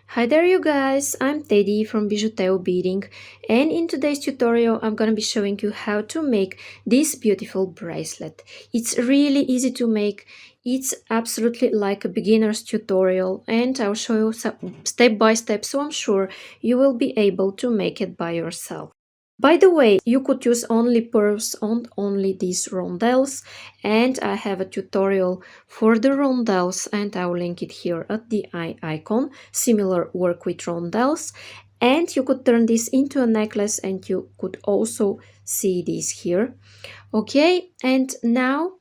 Hi there you guys, I'm Teddy from Bijouteo Beading, and in today's tutorial I'm gonna be showing you how to make this beautiful bracelet. It's really easy to make, it's absolutely like a beginner's tutorial, and I'll show you step by step, so I'm sure you will be able to make it by yourself. By the way, you could use only pearls on only these rondelles, and I have a tutorial for the rondelles and I'll link it here at the icon. Similar work with rondelles, and you could turn this into a necklace and you could also see this here. Okay, and now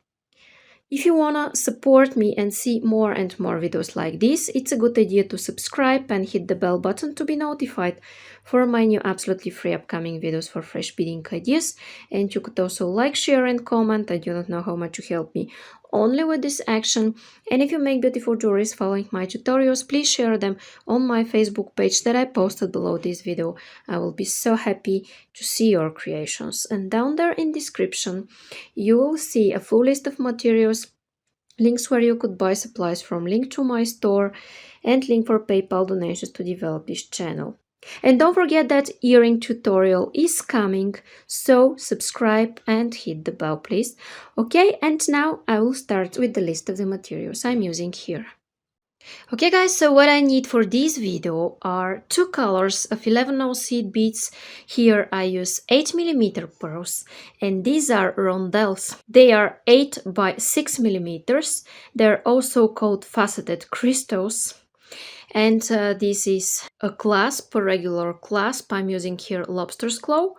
if you wanna support me and see more and more videos like this, it's a good idea to subscribe and hit the bell button to be notified for my new absolutely free upcoming videos for fresh beading ideas. And you could also like, share and comment. I do not know how much you help me only with this action. And if you make beautiful jewelries following my tutorials, please share them on my Facebook page that I posted below this video. I will be so happy to see your creations. And down there in description you will see a full list of materials, links where you could buy supplies from, link to my store, and link for PayPal donations to develop this channel. And don't forget that earring tutorial is coming, so subscribe and hit the bell please. Okay, and now I will start with the list of the materials I'm using here. Okay guys, so what I need for this video are two colors of 11/0 seed beads. Here I use 8mm pearls, and these are rondelles. They are 8 by 6mm. They're also called faceted crystals. And this is a clasp, a regular clasp. I'm using here lobster's claw.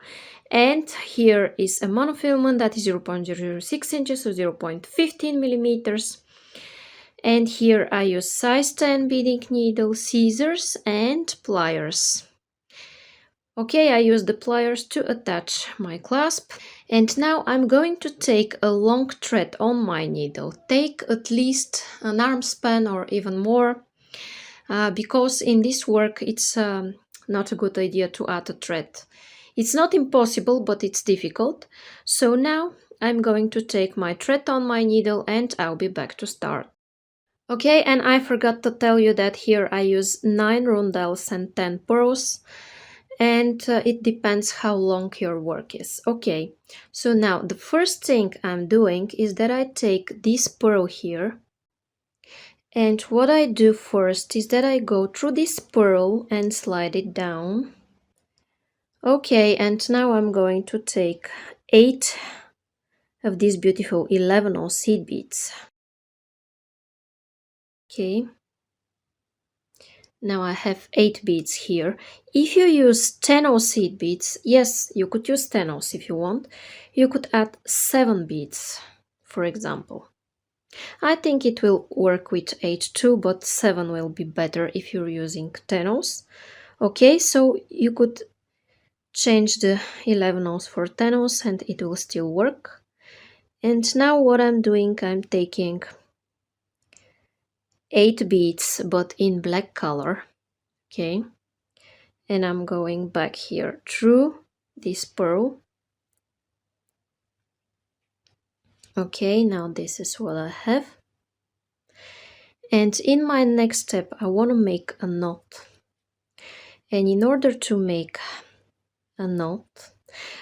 And here is a monofilament that is 0.006 inches, so 0.15mm. And here I use size 10 beading needle, scissors and pliers. Okay, I use the pliers to attach my clasp. And now I'm going to take a long thread on my needle. Take at least an arm span or even more, because in this work it's not a good idea to add a thread. It's not impossible, but it's difficult. So now I'm going to take my thread on my needle and I'll be back to start. Okay, and I forgot to tell you that here I use 9 rondelles and 10 pearls, and it depends how long your work is. Okay, so now the first thing I'm doing is that I take this pearl here, and what I do first is that I go through this pearl and slide it down. Okay, and now I'm going to take 8 of these beautiful 11/0 seed beads. Okay. Now I have 8 beads here. If you use 10/0 seed beads, yes, you could use 10/0 if you want. You could add 7 beads, for example. I think it will work with 8 too, but 7 will be better if you're using 10/0. Okay, so you could change the 11/0 for 10/0 and it will still work. And now what I'm doing, I'm taking 8 beads but in black color. Okay, and I'm going back here through this pearl. Okay, now this is what I have. And in my next step I want to make a knot. And in order to make a knot,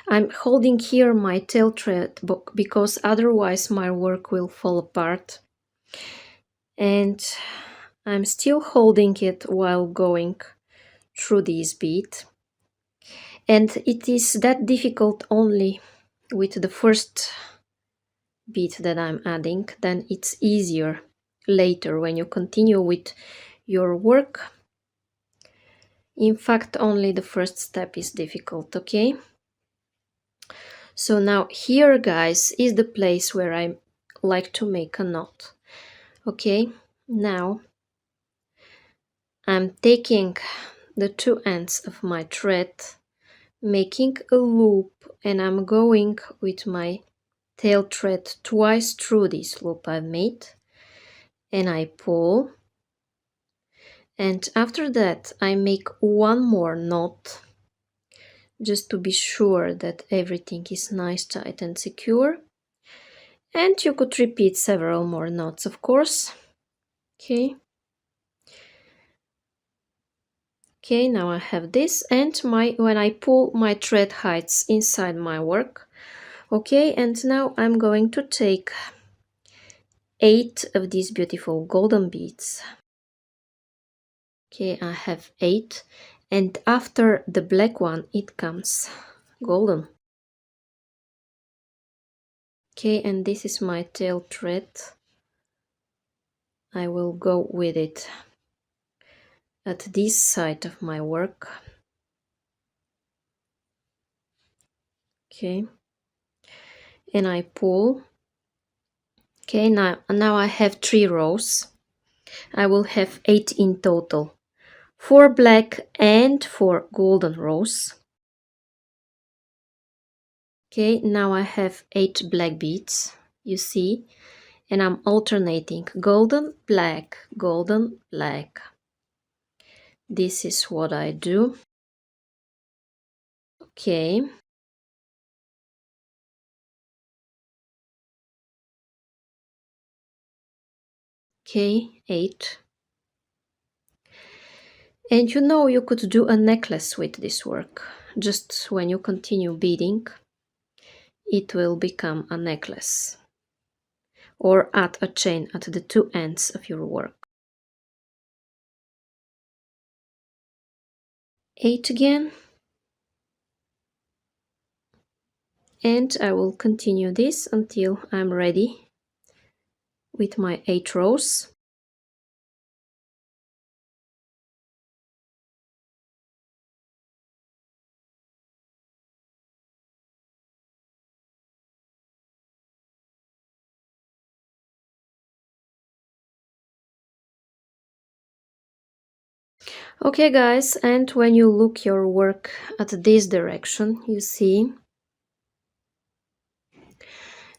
I'm holding here my tail thread because otherwise my work will fall apart. And I'm still holding it while going through this bead. And it is that difficult only with the first bead that I'm adding, then it's easier later when you continue with your work. In fact, only the first step is difficult, okay? So now here, guys, is the place where I like to make a knot. Okay, now I'm taking the two ends of my thread, making a loop, and I'm going with my tail thread twice through this loop I've made, and I pull, and after that I make one more knot just to be sure that everything is nice, tight and secure. And you could repeat several more knots, of course. Okay, Okay, now I have this, and when I pull, my thread hides inside my work. Okay, and now I'm going to take 8 of these beautiful golden beads. Okay, I have 8, and after the black one it comes golden. Okay, and this is my tail thread. I will go with it at this side of my work. Okay, and I pull. Okay, now I have 3 rows. I will have 8 in total. 4 black and 4 golden rows. Okay, now I have 8 black beads, you see, and I'm alternating golden, black, golden, black. This is what I do. Okay. Okay, 8. And you know you could do a necklace with this work. Just when you continue beading, it will become a necklace. Or add a chain at the 2 ends of your work. 8 again. And I will continue this until I'm ready with my 8 rows. Okay guys, and when you look your work at this direction, you see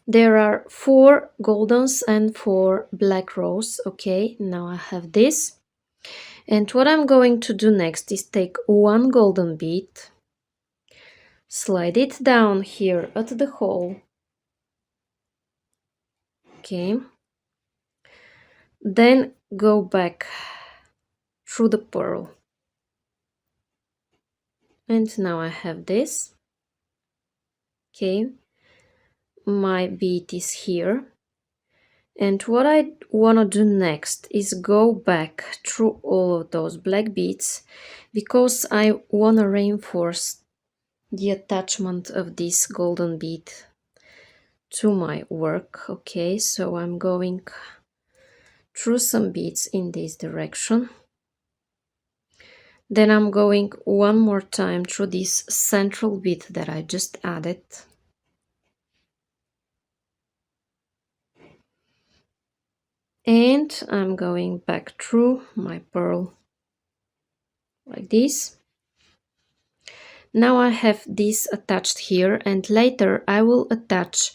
there are 4 goldens and 4 black rows. Okay, now I have this. And what I'm going to do next is take 1 golden bead, slide it down here at the hole. Okay, then go back through the pearl. And now I have this. Okay, my bead is here. And what I want to do next is go back through all of those black beads because I want to reinforce the attachment of this golden bead to my work. Okay, so I'm going through some beads in this direction. Then I'm going one more time through this central bead that I just added. And I'm going back through my pearl like this. Now I have this attached here, and later I will attach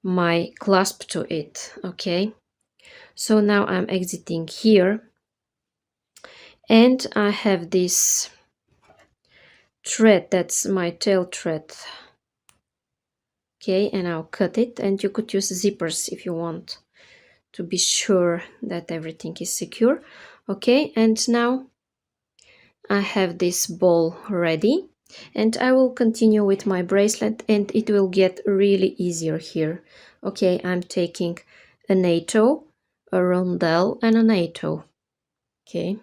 my clasp to it. Okay, so now I'm exiting here, and I have this thread, that's my tail thread. Okay, and I'll cut it, and you could use zippers if you want to be sure that everything is secure. Okay, and now I have this ball ready, and I will continue with my bracelet, and it will get really easier here. Okay, I'm taking a NATO, a rondelle, and a NATO. Okay,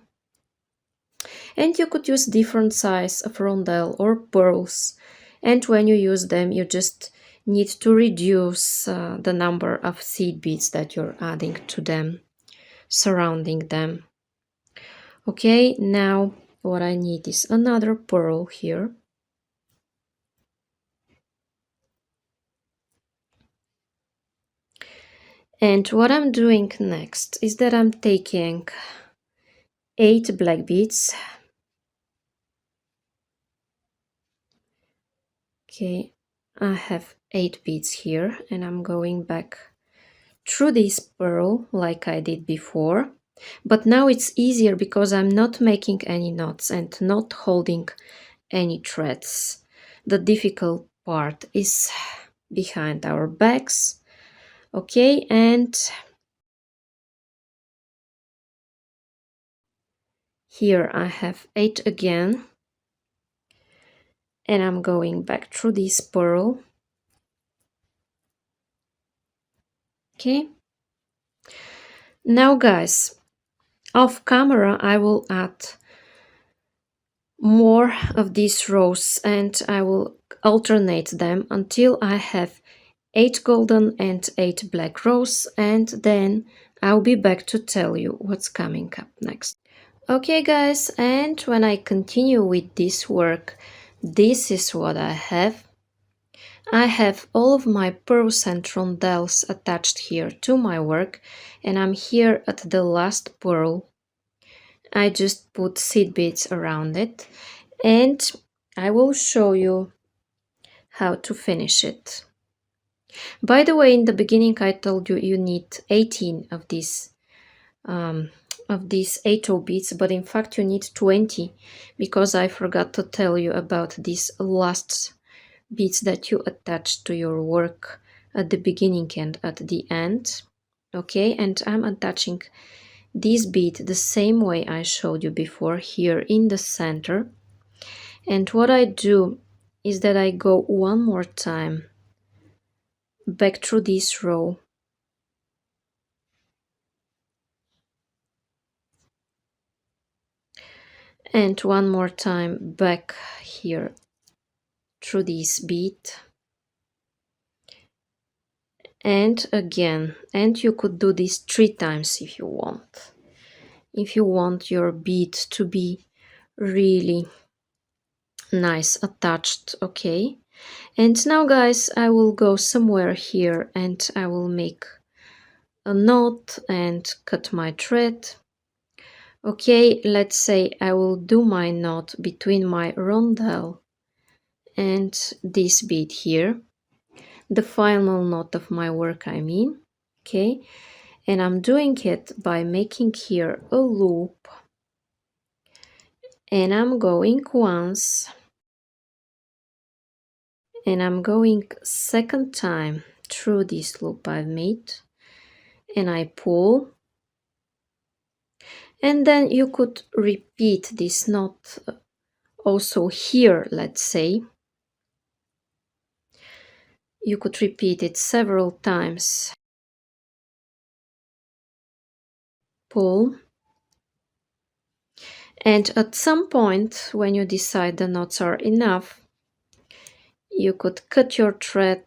and you could use different size of rondelle or pearls, and when you use them you just need to reduce the number of seed beads that you're adding to them, surrounding them. Okay, now what I need is another pearl here. And what I'm doing next is that I'm taking 8 black beads. Okay, I have 8 beads here, and I'm going back through this pearl like I did before. But now it's easier because I'm not making any knots and not holding any threads. The difficult part is behind our backs. Okay, and Here I have 8 again, and I'm going back through this pearl. Okay. Now guys, off camera I will add more of these rows and I will alternate them until I have 8 golden and 8 black rows, and then I'll be back to tell you what's coming up next. Okay guys, and when I continue with this work, this is what I have. I have all of my pearls and rondelles attached here to my work, and I'm here at the last pearl. I just put seed beads around it, and I will show you how to finish it. By the way, in the beginning I told you you need 18 of these 8 beads, but in fact you need 20, because I forgot to tell you about these last beads that you attach to your work at the beginning and at the end. Okay, and I'm attaching this bead the same way I showed you before, here in the center. And what I do is that I go one more time back through this row, and one more time back here through this bead, and again. And you could do this 3 times if you want. If you want your bead to be really nice attached. Okay, and now guys, I will go somewhere here and I will make a knot and cut my thread. Okay, let's say I will do my knot between my rondelle and this bead here, the final knot of my work, I mean. Okay, and I'm doing it by making here a loop, and I'm going once, and I'm going second time through this loop I've made, and I pull, and then you could repeat this knot also here. Let's say you could repeat it several times. Pull, and at some point when you decide the knots are enough, you could cut your thread,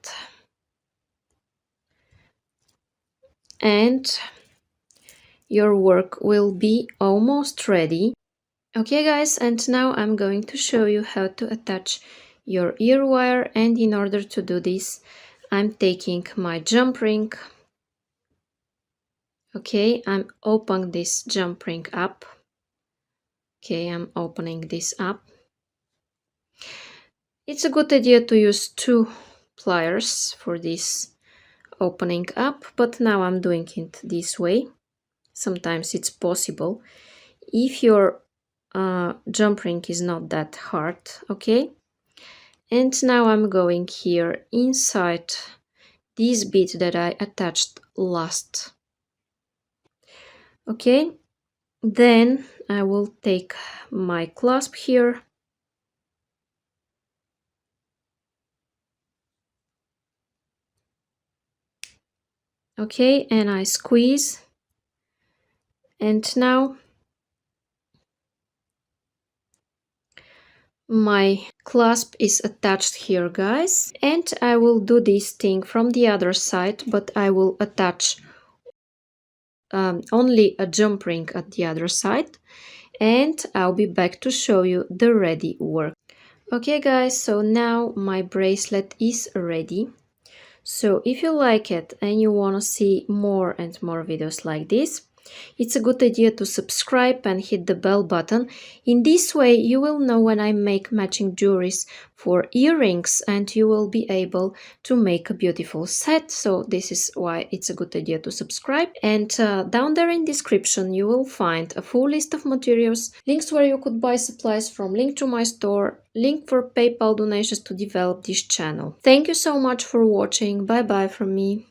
and your work will be almost ready. Okay guys, and now I'm going to show you how to attach your ear wire, and in order to do this I'm taking my jump ring. Okay, I'm opening this jump ring up. Okay, I'm opening this up. It's a good idea to use 2 pliers for this opening up, but now I'm doing it this way. Sometimes it's possible if your jump ring is not that hard. Okay, and now I'm going here inside this bead that I attached last. Okay, then I will take my clasp here, okay, and I squeeze, and now my clasp is attached here guys, and I will do this thing from the other side, but I will attach only a jump ring at the other side, and I'll be back to show you the ready work. Okay guys, so now my bracelet is ready. So if you like it and you want to see more and more videos like this, it's a good idea to subscribe and hit the bell button. In this way you will know when I make matching jewelries for earrings, and you will be able to make a beautiful set. So this is why it's a good idea to subscribe. And down there in description you will find a full list of materials, links where you could buy supplies from, link to my store, link for PayPal donations to develop this channel. Thank you so much for watching. Bye bye from me.